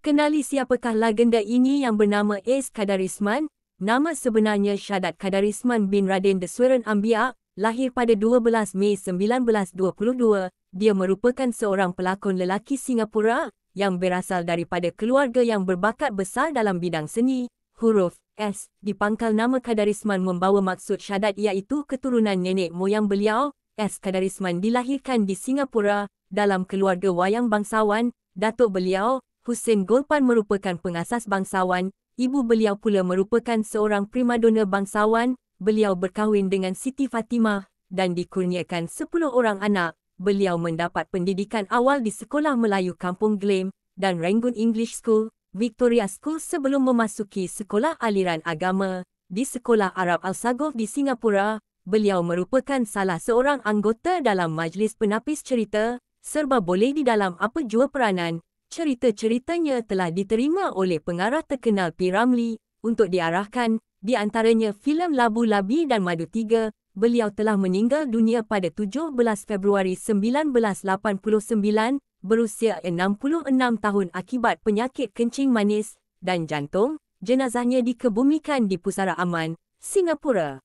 Kenali siapakah legenda ini yang bernama S. Kadarisman? Nama sebenarnya Syadat Kadarisman bin Raden Desweren Ambia, lahir pada 12 Mei 1922. Dia merupakan seorang pelakon lelaki Singapura yang berasal daripada keluarga yang berbakat besar dalam bidang seni. Huruf S di pangkal nama Kadarisman membawa maksud syadat iaitu keturunan nenek moyang beliau. S. Kadarisman dilahirkan di Singapura dalam keluarga wayang bangsawan. Datuk beliau, Hussein Golpan merupakan pengasas bangsawan, ibu beliau pula merupakan seorang primadona bangsawan. Beliau berkahwin dengan Siti Fatimah dan dikurniakan 10 orang anak. Beliau mendapat pendidikan awal di Sekolah Melayu Kampung Gleam dan Rangoon English School, Victoria School sebelum memasuki sekolah aliran agama. Di Sekolah Arab Al-Sagof di Singapura, beliau merupakan salah seorang anggota dalam Majlis Penapis Cerita, serba boleh di dalam apa jua peranan. Cerita-ceritanya telah diterima oleh pengarah terkenal P. Ramlee untuk diarahkan, di antaranya filem Labu Labi dan Madu 3. Beliau telah meninggal dunia pada 17 Februari 1989, berusia 66 tahun akibat penyakit kencing manis dan jantung. Jenazahnya dikebumikan di Pusara Aman, Singapura.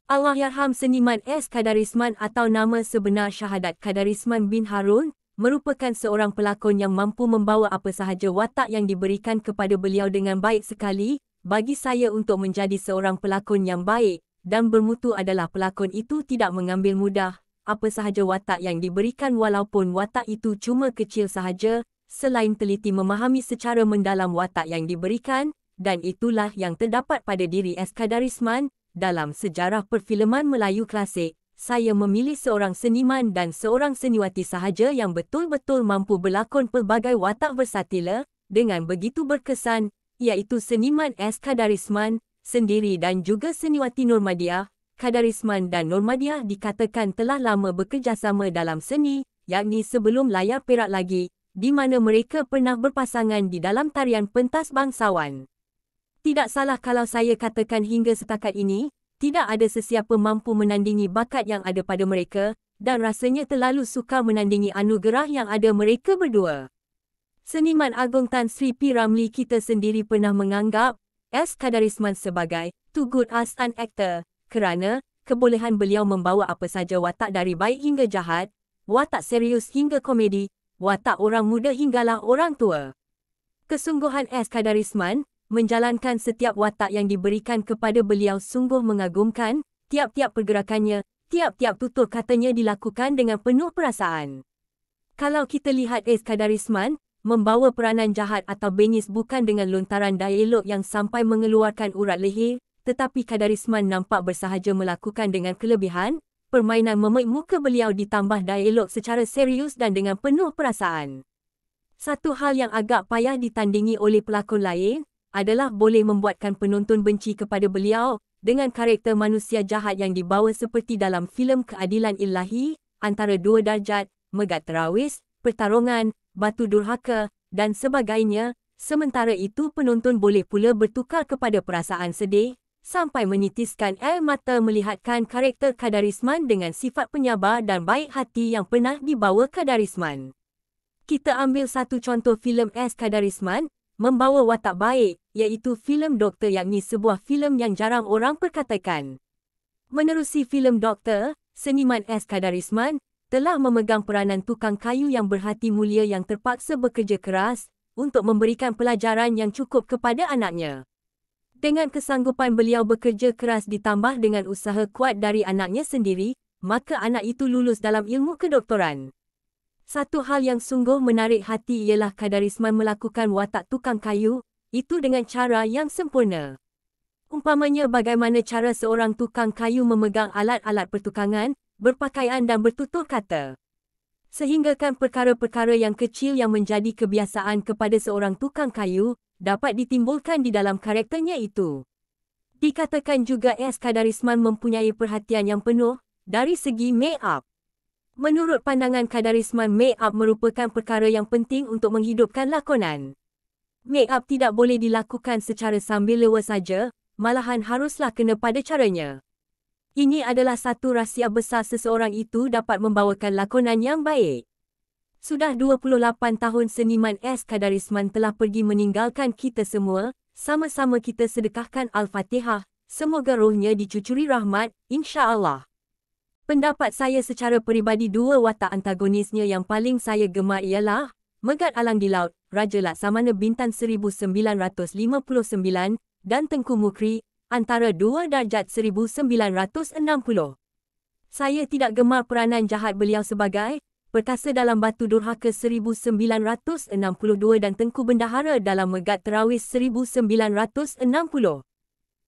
Allahyarham seniman S. Kadarisman atau nama sebenar Syahadat Kadarisman bin Harun, merupakan seorang pelakon yang mampu membawa apa sahaja watak yang diberikan kepada beliau dengan baik sekali. Bagi saya untuk menjadi seorang pelakon yang baik dan bermutu adalah pelakon itu tidak mengambil mudah apa sahaja watak yang diberikan walaupun watak itu cuma kecil sahaja, selain teliti memahami secara mendalam watak yang diberikan, dan itulah yang terdapat pada diri S. Kadarisman. Dalam sejarah perfilman Melayu klasik, saya memilih seorang seniman dan seorang seniwati sahaja yang betul-betul mampu berlakon pelbagai watak versatila dengan begitu berkesan, iaitu seniman S. Kadarisman sendiri dan juga seniwati Nurmadiah. Kadarisman dan Nurmadiah dikatakan telah lama bekerjasama dalam seni, yakni sebelum layar perak lagi, di mana mereka pernah berpasangan di dalam tarian pentas bangsawan. Tidak salah kalau saya katakan hingga setakat ini, tidak ada sesiapa mampu menandingi bakat yang ada pada mereka, dan rasanya terlalu sukar menandingi anugerah yang ada mereka berdua. Seniman Agung Tan Sri P. Ramlee kita sendiri pernah menganggap S. Kadarisman sebagai too good as an actor, kerana kebolehan beliau membawa apa saja watak dari baik hingga jahat, watak serius hingga komedi, watak orang muda hinggalah orang tua. Kesungguhan S. Kadarisman menjalankan setiap watak yang diberikan kepada beliau sungguh mengagumkan. Tiap-tiap pergerakannya, tiap-tiap tutur katanya dilakukan dengan penuh perasaan. Kalau kita lihat S. Kadarisman membawa peranan jahat atau bengis bukan dengan lontaran dialog yang sampai mengeluarkan urat leher, tetapi Kadarisman nampak bersahaja melakukan dengan kelebihan. Permainan memik muka beliau ditambah dialog secara serius dan dengan penuh perasaan. Satu hal yang agak payah ditandingi oleh pelakon lain adalah boleh membuatkan penonton benci kepada beliau dengan karakter manusia jahat yang dibawa seperti dalam filem Keadilan Ilahi, Antara Dua Darjat, Megat Terawis, Pertarungan, Batu Durhaka, dan sebagainya. Sementara itu penonton boleh pula bertukar kepada perasaan sedih, sampai menitiskan air mata melihatkan karakter Kadarisman dengan sifat penyabar dan baik hati yang pernah dibawa Kadarisman. Kita ambil satu contoh filem S. Kadarisman membawa watak baik, iaitu filem Doktor, yakni sebuah filem yang jarang orang perkatakan. Menerusi filem Doktor, seniman S. Kadarisman telah memegang peranan tukang kayu yang berhati mulia yang terpaksa bekerja keras untuk memberikan pelajaran yang cukup kepada anaknya. Dengan kesanggupan beliau bekerja keras ditambah dengan usaha kuat dari anaknya sendiri, maka anak itu lulus dalam ilmu kedoktoran. Satu hal yang sungguh menarik hati ialah Kadarisman melakukan watak tukang kayu itu dengan cara yang sempurna. Umpamanya bagaimana cara seorang tukang kayu memegang alat-alat pertukangan, berpakaian dan bertutur kata. Sehinggakan perkara-perkara yang kecil yang menjadi kebiasaan kepada seorang tukang kayu dapat ditimbulkan di dalam karakternya itu. Dikatakan juga S. Kadarisman mempunyai perhatian yang penuh dari segi make-up. Menurut pandangan Kadarisman, make-up merupakan perkara yang penting untuk menghidupkan lakonan. Make-up tidak boleh dilakukan secara sambil lewa saja, malahan haruslah kena pada caranya. Ini adalah satu rahsia besar seseorang itu dapat membawakan lakonan yang baik. Sudah 28 tahun seniman S. Kadarisman telah pergi meninggalkan kita semua. Sama-sama kita sedekahkan Al-Fatihah. Semoga rohnya dicucuri rahmat, insya-Allah. Pendapat saya secara peribadi, dua watak antagonisnya yang paling saya gemar ialah Megat Alang di Laut, Raja Laksamana Bintan 1959 dan Tengku Mukri, antara 2 darjat 1960. Saya tidak gemar peranan jahat beliau sebagai Perkasa dalam Batu Durhaka 1962 dan Tengku Bendahara dalam Megat Terawis 1960.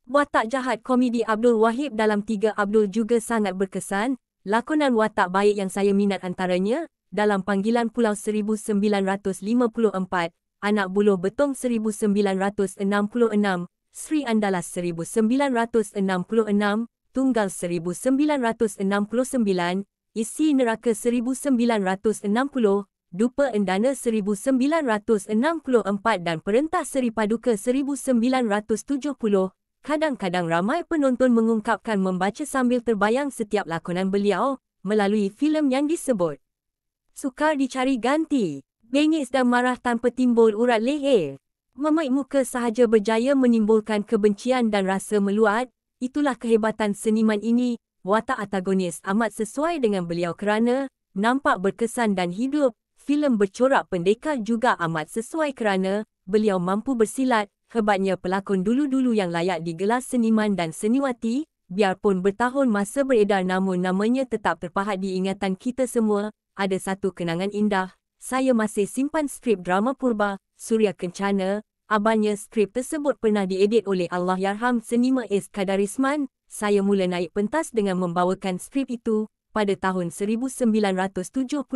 Watak jahat komedi Abdul Wahid dalam Tiga Abdul juga sangat berkesan. Lakonan watak baik yang saya minat antaranya dalam Panggilan Pulau 1954, Anak Buluh Betong 1966, Sri Andalas 1966, Tunggal 1969, Isi Neraka 1960, Dupa Endana 1964 dan Perentah Seri Paduka 1970. Kadang-kadang ramai penonton mengungkapkan membaca sambil terbayang setiap lakonan beliau melalui filem yang disebut. Sukar dicari ganti, bengis dan marah tanpa timbul urat leher. Memaik muka sahaja berjaya menimbulkan kebencian dan rasa meluat. Itulah kehebatan seniman ini. Watak antagonis amat sesuai dengan beliau kerana nampak berkesan dan hidup. Filem bercorak pendekar juga amat sesuai kerana beliau mampu bersilat. Hebatnya pelakon dulu-dulu yang layak digelar seniman dan seniwati, biarpun bertahun masa beredar namun namanya tetap terpahat di ingatan kita semua. Ada satu kenangan indah, saya masih simpan skrip drama purba, Suria Kencana. Abangnya skrip tersebut pernah diedit oleh Allahyarham Seniman S. Kadarisman. Saya mula naik pentas dengan membawakan skrip itu pada tahun 1977.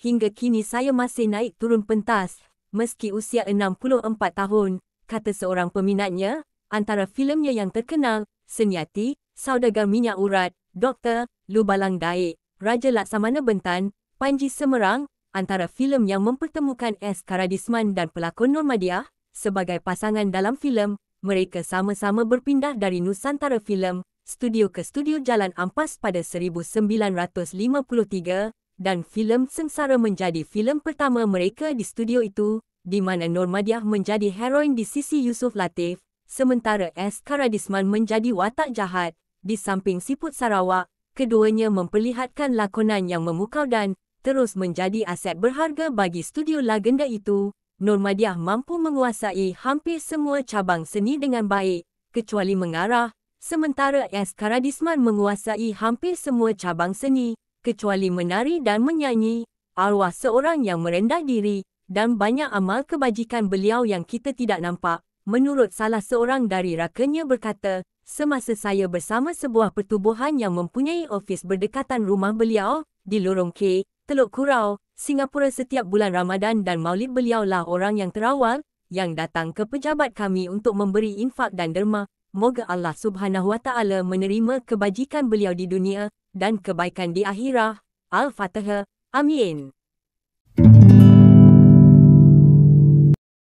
Hingga kini saya masih naik turun pentas, meski usia 64 tahun. Kata seorang peminatnya, antara filemnya yang terkenal, Seniati, Saudagar Minyak Urat, Dr. Lubalang Daik, Raja Laksamana Bentan, Panji Semerang, antara filem yang mempertemukan S. Kadarisman dan pelakon Normadiah sebagai pasangan dalam filem. Mereka sama-sama berpindah dari Nusantara Filem Studio ke Studio Jalan Ampas pada 1953 dan filem Sengsara menjadi filem pertama mereka di studio itu, di mana Normadiah menjadi heroin di sisi Yusuf Latif, sementara S. Kadarisman menjadi watak jahat. Di samping siput Sarawak, keduanya memperlihatkan lakonan yang memukau dan terus menjadi aset berharga bagi studio legenda itu. Normadiah mampu menguasai hampir semua cabang seni dengan baik, kecuali mengarah, sementara S. Kadarisman menguasai hampir semua cabang seni, kecuali menari dan menyanyi. Arwah seorang yang merendah diri dan banyak amal kebajikan beliau yang kita tidak nampak. Menurut salah seorang dari rakannya berkata, semasa saya bersama sebuah pertubuhan yang mempunyai ofis berdekatan rumah beliau, di Lorong K, Teluk Kurau, Singapura, setiap bulan Ramadan dan Maulid beliaulah orang yang terawal, yang datang ke pejabat kami untuk memberi infak dan derma. Moga Allah Subhanahu Wa Taala menerima kebajikan beliau di dunia dan kebaikan di akhirah. Al-Fatihah. Amin.